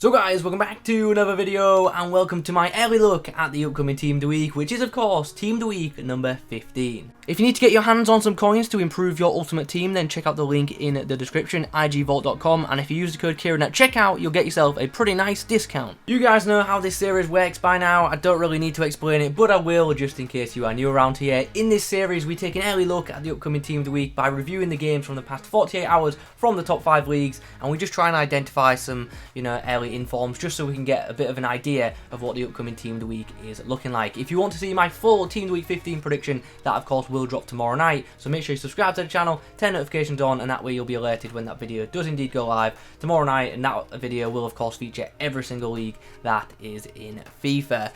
So guys, welcome back to another video and welcome to my early look at the upcoming Team of the Week, which is of course Team of the Week number 15. If you need to get your hands on some coins to improve your ultimate team, then check out the link in the description, igvault.com, and if you use the code Kieron at checkout, you'll get yourself a pretty nice discount. You guys know how this series works by now, I don't really need to explain it, but I will just in case you are new around here. In this series, we take an early look at the upcoming Team of the Week by reviewing the games from the past 48 hours from the top 5 leagues, and we just try and identify some, early informs just so we can get a bit of an idea of what the upcoming Team of the Week is looking like. If you want to see my full Team of the Week 15 prediction, that of course will drop tomorrow night, so make sure you subscribe to the channel, turn notifications on, and that way you'll be alerted when that video does indeed go live tomorrow night, and that video will of course feature every single league that is in FIFA.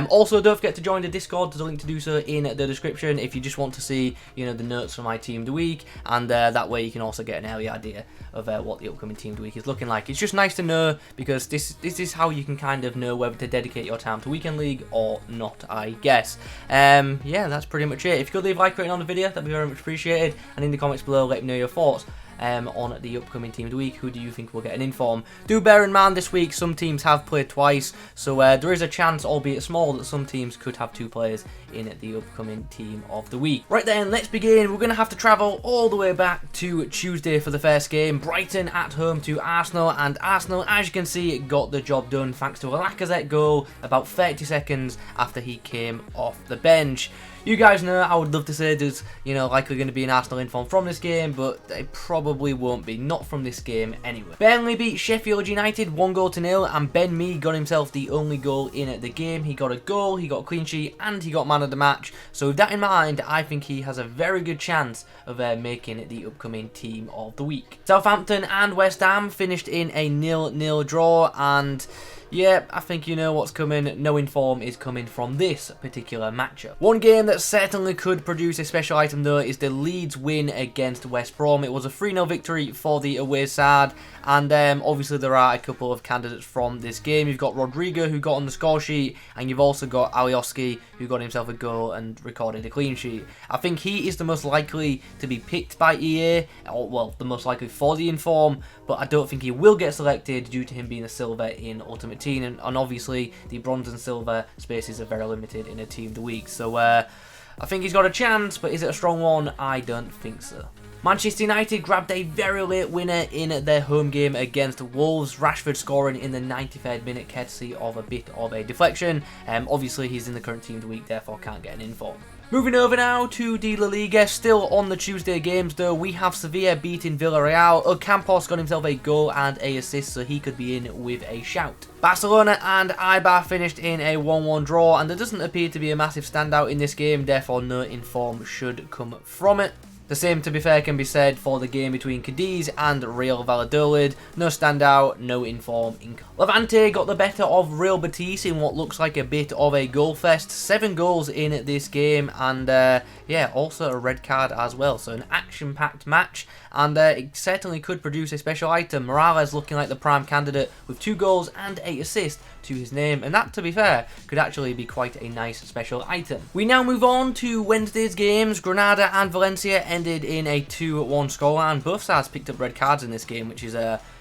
Also, don't forget to join the Discord, there's a link to do so in the description if you just want to see the notes for my Team of the Week, and that way you can also get an early idea of what the upcoming Team of the Week is looking like. It's just nice to know because this is how you can kind of know whether to dedicate your time to Weekend League or not, I guess. Yeah, that's pretty much it. If you could leave a like rating on the video, that'd be very much appreciated, and in the comments below let me know your thoughts on the upcoming Team of the Week. Who do you think will get an inform? Do bear in mind this week some teams have played twice, so there is a chance, albeit small, that some teams could have 2 players in the upcoming Team of the Week. Right then, let's begin. We're going to have to travel all the way back to Tuesday for the first game. Brighton at home to Arsenal, and Arsenal, as you can see, got the job done thanks to a Lacazette goal about 30 seconds after he came off the bench. You guys know I would love to say there's, likely going to be an Arsenal inform from this game, but they probably won't be, not from this game anyway. Burnley beat Sheffield United 1-0, and Ben Mee got himself the only goal in the game. He got a goal, he got a clean sheet, and he got man of the match. So with that in mind, I think he has a very good chance of making the upcoming Team of the Week. Southampton and West Ham finished in a 0-0 draw, and yeah, I think you know what's coming. No inform is coming from this particular matchup. One game that certainly could produce a special item though is the Leeds win against West Brom. It was a 3-0 victory for the away side, and obviously there are a couple of candidates from this game. You've got Rodrigo, who got on the score sheet, and you've also got Alioski, who got himself a goal and recorded a clean sheet. I think he is the most likely to be picked by EA, or well, the most likely for the inform, but I don't think he will get selected due to him being a silver in Ultimate Team, and obviously the bronze and silver spaces are very limited in a Team of the Week, so I think he's got a chance, but is it a strong one? I don't think so. Manchester United grabbed a very late winner in their home game against Wolves. Rashford scoring in the 93rd minute courtesy of a bit of a deflection. Obviously he's in the current Team of the Week, therefore can't get an inform. Moving over now to the La Liga, still on the Tuesday games though, we have Sevilla beating Villarreal. Ocampos got himself a goal and a assist, so he could be in with a shout. Barcelona and Eibar finished in a 1-1 draw, and there doesn't appear to be a massive standout in this game, therefore no inform should come from it. The same, to be fair, can be said for the game between Cadiz and Real Valladolid. No standout, no inform. Levante got the better of Real Betis in what looks like a bit of a goal fest. 7 goals in this game, and yeah, also a red card as well. So an action-packed match, and it certainly could produce a special item. Morales looking like the prime candidate with 2 goals and 8 assists to his name, and that, to be fair, could actually be quite a nice special item. We now move on to Wednesday's games. Granada and Valencia ended in a 2-1 scoreline. Both sides picked up red cards in this game, which is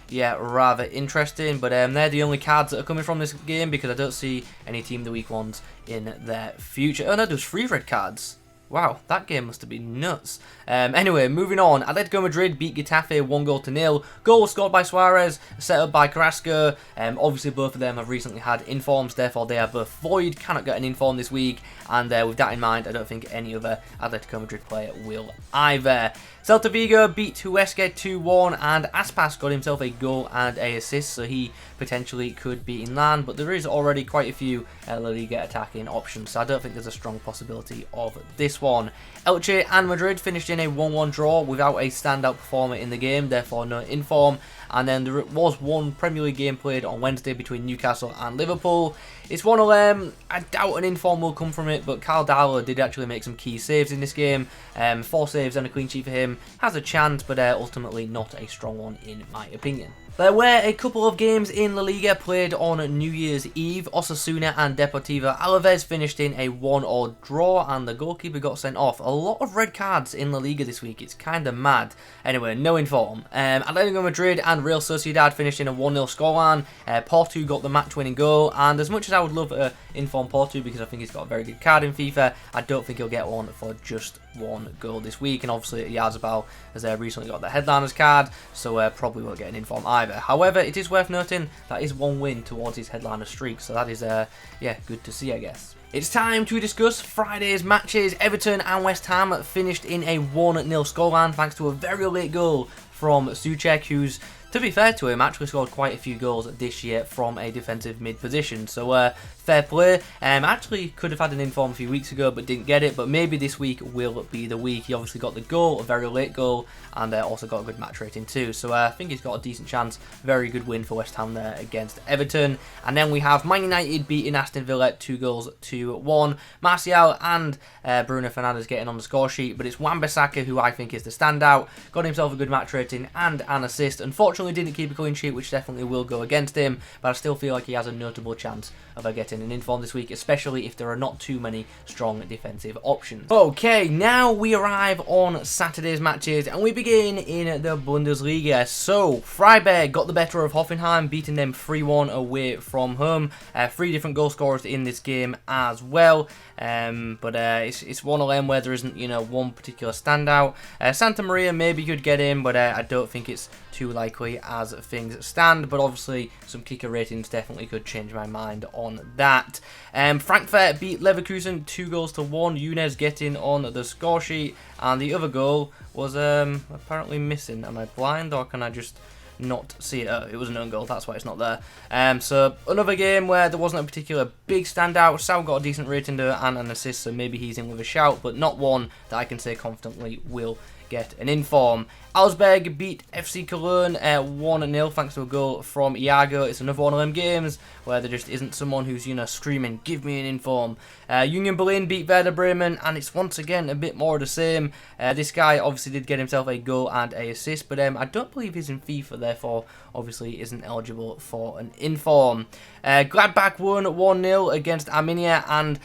yeah, rather interesting, but they're the only cards that are coming from this game because I don't see any Team of the Week ones in their future. Oh no, there's 3 red cards. Wow, that game must have been nuts. Anyway, moving on. Atletico Madrid beat Getafe 1-0. Goal was scored by Suarez, set up by Carrasco. Obviously, both of them have recently had informs, therefore they are both void. Cannot get an inform this week. And with that in mind, I don't think any other Atletico Madrid player will either. Celta Vigo beat Huesca 2-1, and Aspas got himself a goal and a assist, so he potentially could be in land, but there is already quite a few La Liga attacking options, so I don't think there's a strong possibility of this one. Elche and Madrid finished in a 1-1 draw without a standout performer in the game, therefore no inform. And then there was one Premier League game played on Wednesday between Newcastle and Liverpool. It's one of them, I doubt an inform will come from it, but Carl Darlow did actually make some key saves in this game. 4 saves and a clean sheet for him. Has a chance, but ultimately not a strong one in my opinion. There were a couple of games in La Liga played on New Year's Eve. Osasuna and Deportivo Alaves finished in a 1-1 draw, and the goalkeeper got sent off. A lot of red cards in La Liga this week. It's kind of mad. Anyway, no inform. Atletico Madrid and Real Sociedad finished in a 1-0 scoreline. Porto got the match-winning goal, and as much as I would love inform Porto because I think he's got a very good card in FIFA, I don't think he'll get one for just one goal this week. And obviously, Yazabal has recently got the headliners card, so probably won't get an inform either. However, it is worth noting that is one win towards his headliner streak, so that is, yeah, good to see, I guess. It's time to discuss Friday's matches. Everton and West Ham finished in a 1-0 scoreline thanks to a very late goal from Souček, who's, to be fair to him, actually scored quite a few goals this year from a defensive mid position. So fair play. Actually could have had an inform a few weeks ago but didn't get it, but maybe this week will be the week. He obviously got the goal, a very late goal, and also got a good match rating too. So I think he's got a decent chance. Very good win for West Ham there against Everton. And then we have Man United beating Aston Villa 2-1. Martial and Bruno Fernandes getting on the score sheet, but it's Wan-Bissaka who I think is the standout. Got himself a good match rating and an assist. Unfortunately, didn't keep a clean sheet, which definitely will go against him, but I still feel like he has a notable chance of getting an inform this week, especially if there are not too many strong defensive options. Okay, now we arrive on Saturday's matches, and we begin in the Bundesliga. So, Freiburg got the better of Hoffenheim, beating them 3-1 away from home. 3 different goal scorers in this game as well, but it's one of them where there isn't, one particular standout. Santa Maria maybe could get in, but I don't think it's too likely as things stand, but obviously some kicker ratings definitely could change my mind on that. Frankfurt beat Leverkusen 2-1. Younes getting on the score sheet, and the other goal was apparently missing. Am I blind, or can I just not see it? Oh, it was an own goal, that's why it's not there. So another game where there wasn't a particular big standout. Sal got a decent rating there and an assist, so maybe he's in with a shout, but not one that I can say confidently will get an inform. Augsburg beat FC Cologne 1-0 thanks to a goal from Iago. It's another one of them games where there just isn't someone who's, screaming, give me an inform. Union Berlin beat Werder Bremen, and it's once again a bit more of the same. This guy obviously did get himself a goal and a assist, but I don't believe he's in FIFA, therefore obviously isn't eligible for an inform. Gladbach won 1-0 against Arminia, and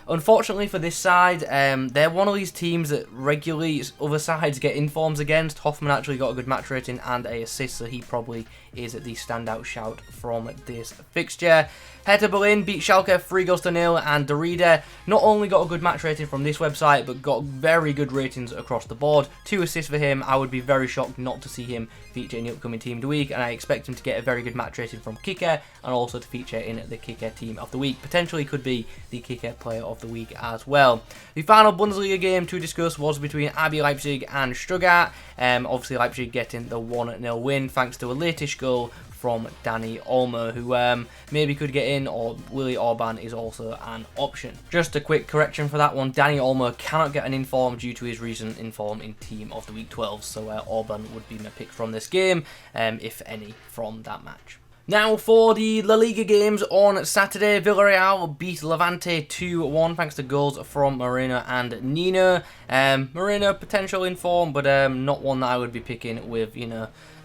unfortunately for this side, they're one of these teams that regularly other sides get informs against. Hoffman actually got a good match rating and a assist, so he probably is the standout shout from this fixture. Hertha Berlin beat Schalke 3-0, and Derrida not only got a good match rating from this website, but got very good ratings across the board. 2 assists for him. I would be very shocked not to see him feature in the upcoming Team of the Week, and I expect him to get a very good match rating from Kicker, and also to feature in the Kicker Team of the Week. Potentially could be the Kicker Player of the Week as well. The final Bundesliga game to discuss was between RB Leipzig and Stuttgart. Obviously Leipzig getting the 1-0 win thanks to a latish goal from Dani Olmo, who maybe could get in, or Willy Orban is also an option. Just a quick correction for that one, Dani Olmo cannot get an inform due to his recent inform in Team of the Week 12, so Orban would be my pick from this game, if any, from that match. Now for the La Liga games on Saturday, Villarreal beat Levante 2-1 thanks to goals from Moreno and Nino. Moreno potential in form, but not one that I would be picking with,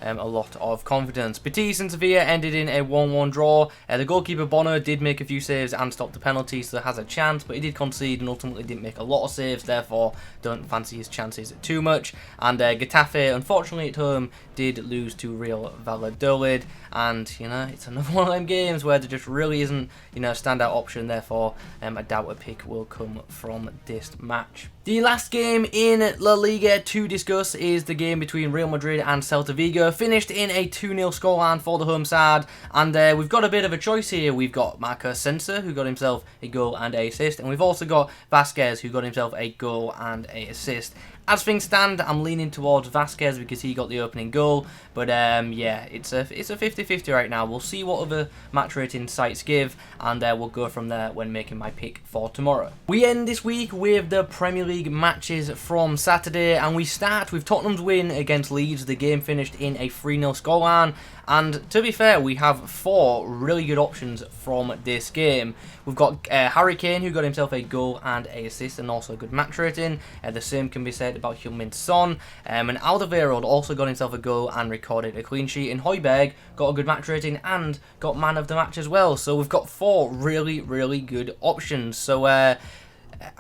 a lot of confidence. Betis and Sevilla ended in a 1-1 draw. The goalkeeper Bono did make a few saves and stopped the penalty, so has a chance, but he did concede and ultimately didn't make a lot of saves, therefore don't fancy his chances too much. And Getafe, unfortunately at home, did lose to Real Valladolid, and it's another one of them games where there just really isn't a standout option, therefore I doubt a pick will come from this match. The last game in La Liga to discuss is the game between Real Madrid and Celta Vigo. Finished in a 2-0 scoreline for the home side, and we've got a bit of a choice here. We've got Marco Sensa, who got himself a goal and a assist, and we've also got Vasquez, who got himself a goal and a assist. As things stand, I'm leaning towards Vasquez because he got the opening goal, but yeah, it's a 50-50 right now. We'll see what other match rating sites give, and we'll go from there when making my pick for tomorrow. We end this week with the Premier League matches from Saturday, and we start with Tottenham's win against Leeds. The game finished in a 3-0 scoreline, And to be fair, we have 4 really good options from this game. We've got Harry Kane, who got himself a goal and a assist, and also a good match rating. The same can be said about Heung-min Son. And Alderweireld also got himself a goal and recorded a clean sheet. And Højbjerg got a good match rating and got man of the match as well. So we've got 4 really, really good options. So I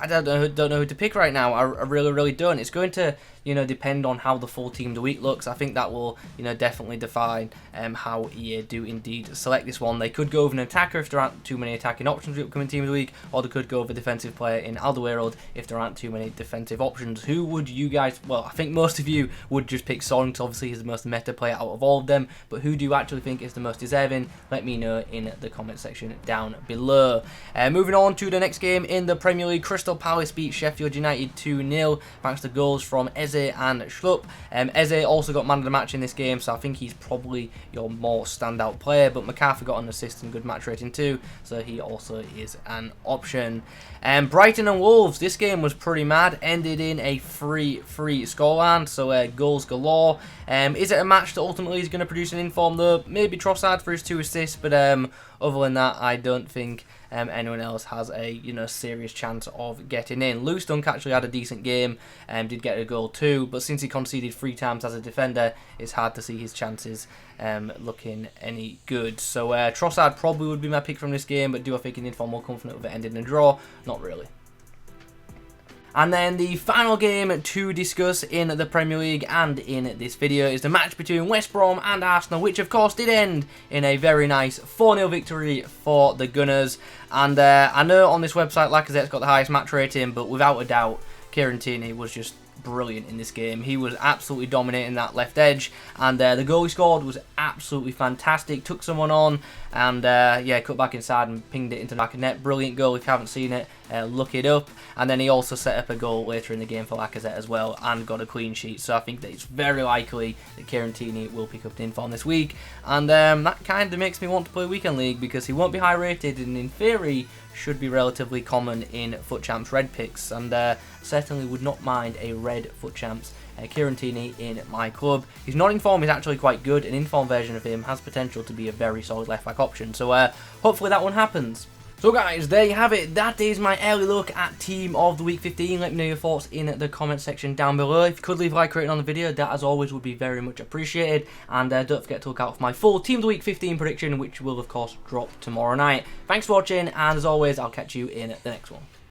don't know who to pick right now. I really don't. It's going to, depend on how the full team of the week looks. I think that will, definitely define how EA do indeed select this one. They could go with an attacker if there aren't too many attacking options for the upcoming team of the week, or they could go with a defensive player in Alderweireld if there aren't too many defensive options. Who would you guys? Well, I think most of you would just pick Son, because obviously he's the most meta player out of all of them. But who do you actually think is the most deserving? Let me know in the comment section down below. Moving on to the next game in the Premier League, Crystal Palace beat Sheffield United 2-0 thanks to goals from Eze and Schlupp. Eze also got man of the match in this game, so I think he's probably your more standout player, but McCarthy got an assist and good match rating too, so he also is an option. Brighton and Wolves, this game was pretty mad, ended in a 3-3 scoreline, so goals galore. Is it a match that ultimately is going to produce an inform though? Maybe Trossard for his 2 assists, but other than that, I don't think anyone else has a serious chance of getting in. Lewis Dunk actually had a decent game, did get a goal too, but since he conceded 3 times as a defender, it's hard to see his chances looking any good. So Trossard probably would be my pick from this game, but do I think an inform more confident with it ending in a draw? Not really. And then the final game to discuss in the Premier League and in this video is the match between West Brom and Arsenal, which of course did end in a very nice 4-0 victory for the Gunners. And I know on this website Lacazette's got the highest match rating, but without a doubt, Kieran Tierney was just brilliant in this game. He was absolutely dominating that left edge, and the goal he scored was absolutely fantastic. Took someone on and cut back inside and pinged it into the back of net. Brilliant goal. If you haven't seen it, look it up. And then he also set up a goal later in the game for Lacazette as well and got a clean sheet. So I think that it's very likely that Kieran Tierney will pick up the inform this week, and that kind of makes me want to play Weekend League, because he won't be high rated and in theory should be relatively common in FUT Champs red picks, and certainly would not mind a red FUT Champs Kieran Tierney in my club. His non-inform is actually quite good. An inform version of him has potential to be a very solid left back option, so hopefully that one happens. So guys, there you have it. That is my early look at Team of the Week 15. Let me know your thoughts in the comment section down below. If you could leave a like rating on the video, that as always would be very much appreciated. And don't forget to look out for my full Team of the Week 15 prediction, which will of course drop tomorrow night. Thanks for watching, and as always, I'll catch you in the next one.